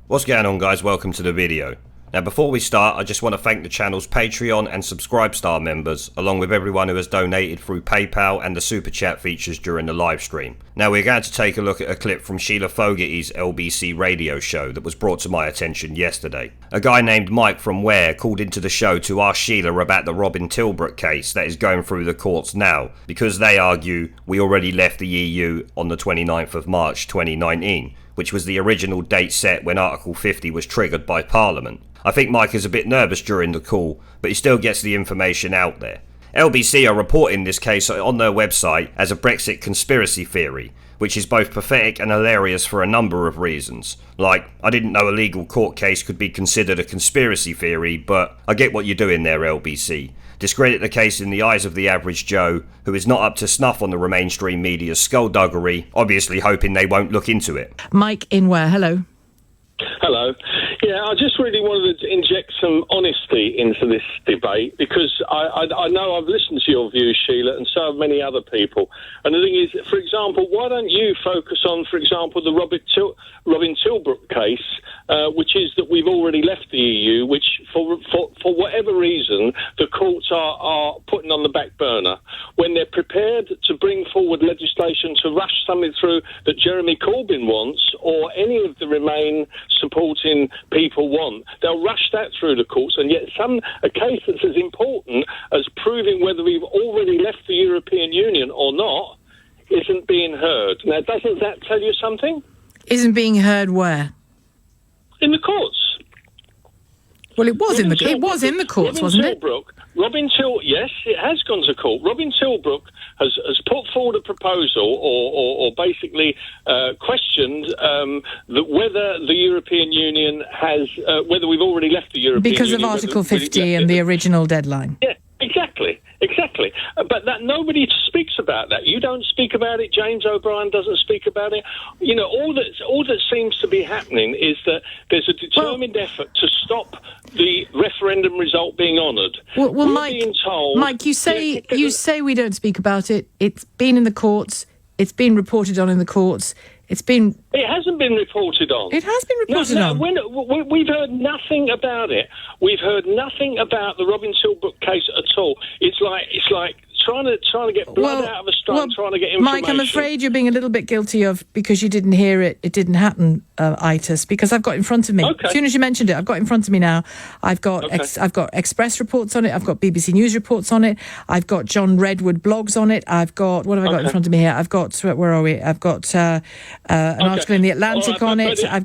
What's going on, guys? Welcome to the video. Now, before we start, I just want to thank the channel's Patreon and Subscribe-Star members, along with everyone who has donated through PayPal and the Super Chat features during the live stream. Now, we're going to take a look at a clip from Shelagh Fogarty's LBC radio show that was brought to my attention yesterday. A guy named Mike from Ware called into the show to ask Shelagh about the Robin Tilbrook case that is going through the courts now, because they argue we already left the EU on the 29th of March 2019, which was the original date set when Article 50 was triggered by Parliament. I think Mike is a bit nervous during the call, but he still gets the information out there. LBC are reporting this case on their website as a Brexit conspiracy theory, which is both pathetic and hilarious for a number of reasons. Like, I didn't know a legal court case could be considered a conspiracy theory, but I get what you're doing there, LBC. Discredit the case in the eyes of the average Joe, who is not up to snuff on the Remainstream media's skullduggery, obviously hoping they won't look into it. Mike in Ware, hello. Hello. Yeah, I just really wanted to inject some honesty into this debate because I know I've listened to your views, Shelagh, and so have many other people. And the thing is, for example, why don't you focus on, for example, the Robin Tilbrook case, which is that we've already left the EU, which for whatever reason the courts are putting on the back burner when they're prepared to bring forward legislation to rush something through that Jeremy Corbyn wants or any of the Remain supporting people want. They'll rush that through the courts, and yet a case that's as important as proving whether we've already left the European Union or not isn't being heard. Now, doesn't that tell you something? Isn't being heard where? In the courts. Well, it was in the courts, wasn't it? Yes, it has gone to court. Robin Tilbrook has put forward a proposal or basically questioned that whether the European Union has, whether we've already left the European Union. Because of Article 50 and the original deadline. Yeah, exactly. But that nobody speaks about that. You don't speak about it. James O'Brien doesn't speak about it. You know, all that seems to be happening is that there's a determined effort to stop the referendum result being honoured. Well, Mike, you say we don't speak about it. It's been in the courts. It's been reported on in the courts. It hasn't been reported on. It has been reported on. We've heard nothing about it. We've heard nothing about the Robin Tilbrook case at all. It's like trying to get blood out of a stone, trying to get information. Mike, I'm afraid you're being a little bit guilty of, because you didn't hear it, it didn't happen, itis, because I've got in front of me. Okay. As soon as you mentioned it, I've got in front of me now. I've got Express reports on it. I've got BBC News reports on it. I've got John Redwood blogs on it. I've got, what have I got in front of me here? I've got, where are we? I've got an article in the Atlantic on it. I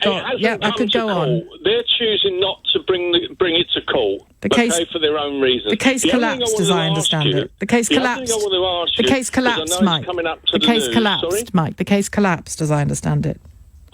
could go on. They're choosing not to bring it to court. For their own reasons. The case collapsed, as I understand it. The case collapsed. The case collapsed, Mike. The case collapsed, Mike. The case collapsed, as I understand it.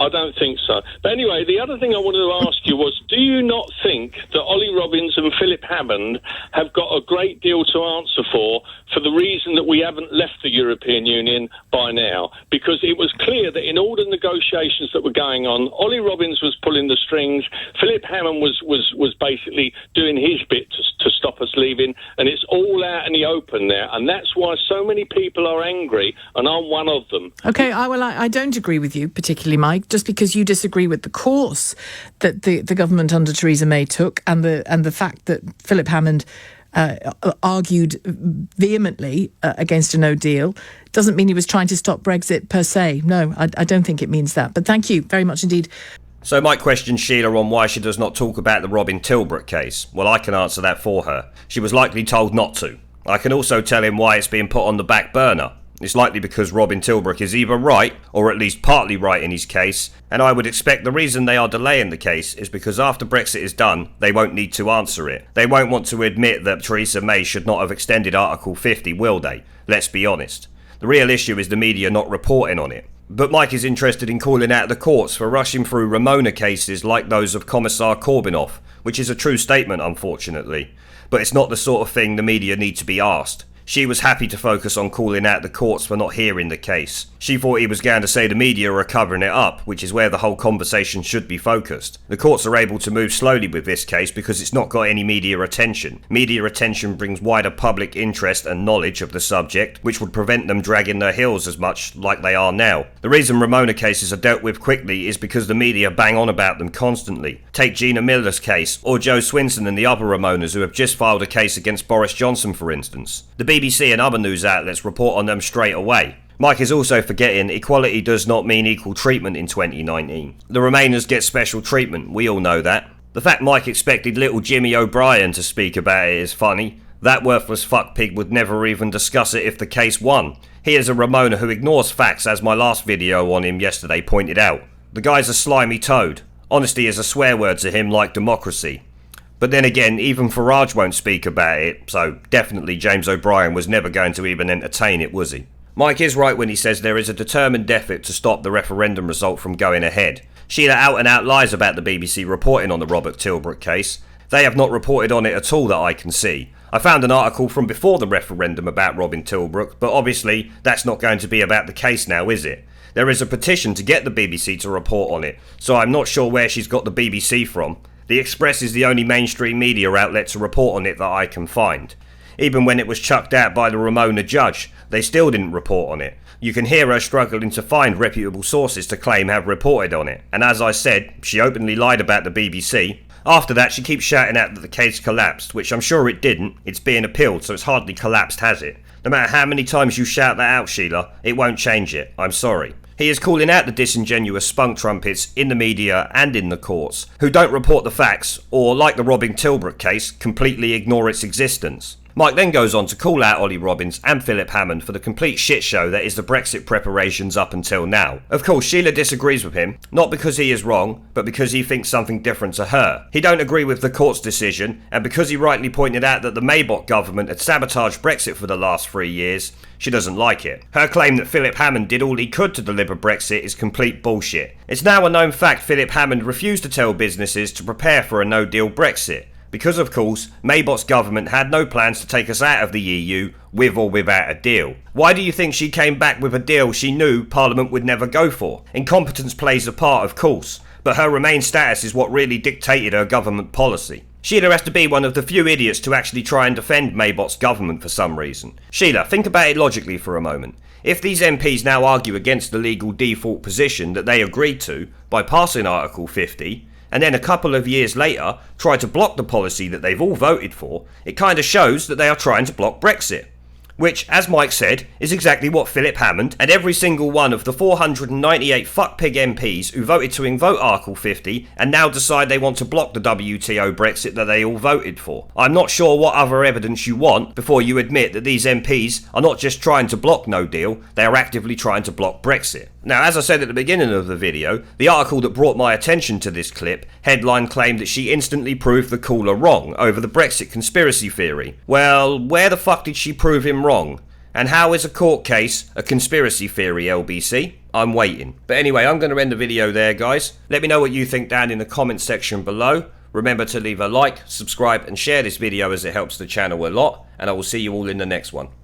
I don't think so. But anyway, the other thing I wanted to ask you was, do you not think that Ollie Robbins and Philip Hammond have got a great deal to answer for the reason that we haven't left the European Union by now? Because it was clear that in all the negotiations that were going on, Ollie Robbins was pulling the strings, Philip Hammond was basically doing his bit to stop us leaving, and it's all out in the open there, and that's why so many people are angry, and I'm one of them. Okay, I don't agree with you particularly, Mike. Just because you disagree with the course that the government under Theresa May took and the fact that Philip Hammond argued vehemently against a no deal doesn't mean he was trying to stop Brexit per se. No, I don't think it means that. But thank you very much indeed. So Mike questioned Shelagh on why she does not talk about the Robin Tilbrook case. Well, I can answer that for her. She was likely told not to. I can also tell him why it's being put on the back burner. It's likely because Robin Tilbrook is either right, or at least partly right in his case, and I would expect the reason they are delaying the case is because after Brexit is done, they won't need to answer it. They won't want to admit that Theresa May should not have extended Article 50, will they? Let's be honest. The real issue is the media not reporting on it. But Mike is interested in calling out the courts for rushing through Ramona cases like those of Commissar Corbynov, which is a true statement, unfortunately. But it's not the sort of thing the media need to be asked. She was happy to focus on calling out the courts for not hearing the case. She thought he was going to say the media are covering it up, which is where the whole conversation should be focused. The courts are able to move slowly with this case because it's not got any media attention. Media attention brings wider public interest and knowledge of the subject, which would prevent them dragging their heels as much like they are now. The reason Ramona cases are dealt with quickly is because the media bang on about them constantly. Take Gina Miller's case, or Joe Swinson and the other Ramonas who have just filed a case against Boris Johnson, for instance. The BBC and other news outlets report on them straight away. Mike is also forgetting equality does not mean equal treatment in 2019. The Remainers get special treatment, we all know that. The fact Mike expected little Jimmy O'Brien to speak about it is funny. That worthless fuckpig would never even discuss it if the case won. He is a Ramona who ignores facts, as my last video on him yesterday pointed out. The guy's a slimy toad. Honesty is a swear word to him like democracy. But then again, even Farage won't speak about it, so definitely James O'Brien was never going to even entertain it, was he? Mike is right when he says there is a determined effort to stop the referendum result from going ahead. Sheila out and out lies about the BBC reporting on the Robert Tilbrook case. They have not reported on it at all that I can see. I found an article from before the referendum about Robin Tilbrook, but obviously that's not going to be about the case now, is it? There is a petition to get the BBC to report on it, so I'm not sure where she's got the BBC from. The Express is the only mainstream media outlet to report on it that I can find. Even when it was chucked out by the Ramona judge, they still didn't report on it. You can hear her struggling to find reputable sources to claim have reported on it. And as I said, she openly lied about the BBC. After that, she keeps shouting out that the case collapsed, which I'm sure it didn't. It's being appealed, so it's hardly collapsed, has it? No matter how many times you shout that out, Sheila, it won't change it. I'm sorry. He is calling out the disingenuous spunk trumpets in the media and in the courts, who don't report the facts, or, like the Robin Tilbrook case, completely ignore its existence. Mike then goes on to call out Ollie Robbins and Philip Hammond for the complete shit show that is the Brexit preparations up until now. Of course, Sheila disagrees with him, not because he is wrong, but because he thinks something different to her. He don't agree with the court's decision, and because he rightly pointed out that the Maybot government had sabotaged Brexit for the last 3 years, she doesn't like it. Her claim that Philip Hammond did all he could to deliver Brexit is complete bullshit. It's now a known fact Philip Hammond refused to tell businesses to prepare for a no-deal Brexit. Because, of course, Maybot's government had no plans to take us out of the EU with or without a deal. Why do you think she came back with a deal she knew Parliament would never go for? Incompetence plays a part, of course, but her Remain status is what really dictated her government policy. Sheila has to be one of the few idiots to actually try and defend Maybot's government for some reason. Sheila, think about it logically for a moment. If these MPs now argue against the legal default position that they agreed to by passing Article 50, and then a couple of years later try to block the policy that they've all voted for, it kind of shows that they are trying to block Brexit. Which, as Mike said, is exactly what Philip Hammond and every single one of the 498 fuckpig MPs who voted to invoke Article 50 and now decide they want to block the WTO Brexit that they all voted for. I'm not sure what other evidence you want before you admit that these MPs are not just trying to block no deal, they are actively trying to block Brexit. Now, as I said at the beginning of the video, the article that brought my attention to this clip headline claimed that she instantly proved the caller wrong over the Brexit conspiracy theory. Well, where the fuck did she prove him wrong? And how is a court case a conspiracy theory, LBC? I'm waiting. But anyway, I'm going to end the video there, guys. Let me know what you think down in the comments section below. Remember to leave a like, subscribe and share this video as it helps the channel a lot. And I will see you all in the next one.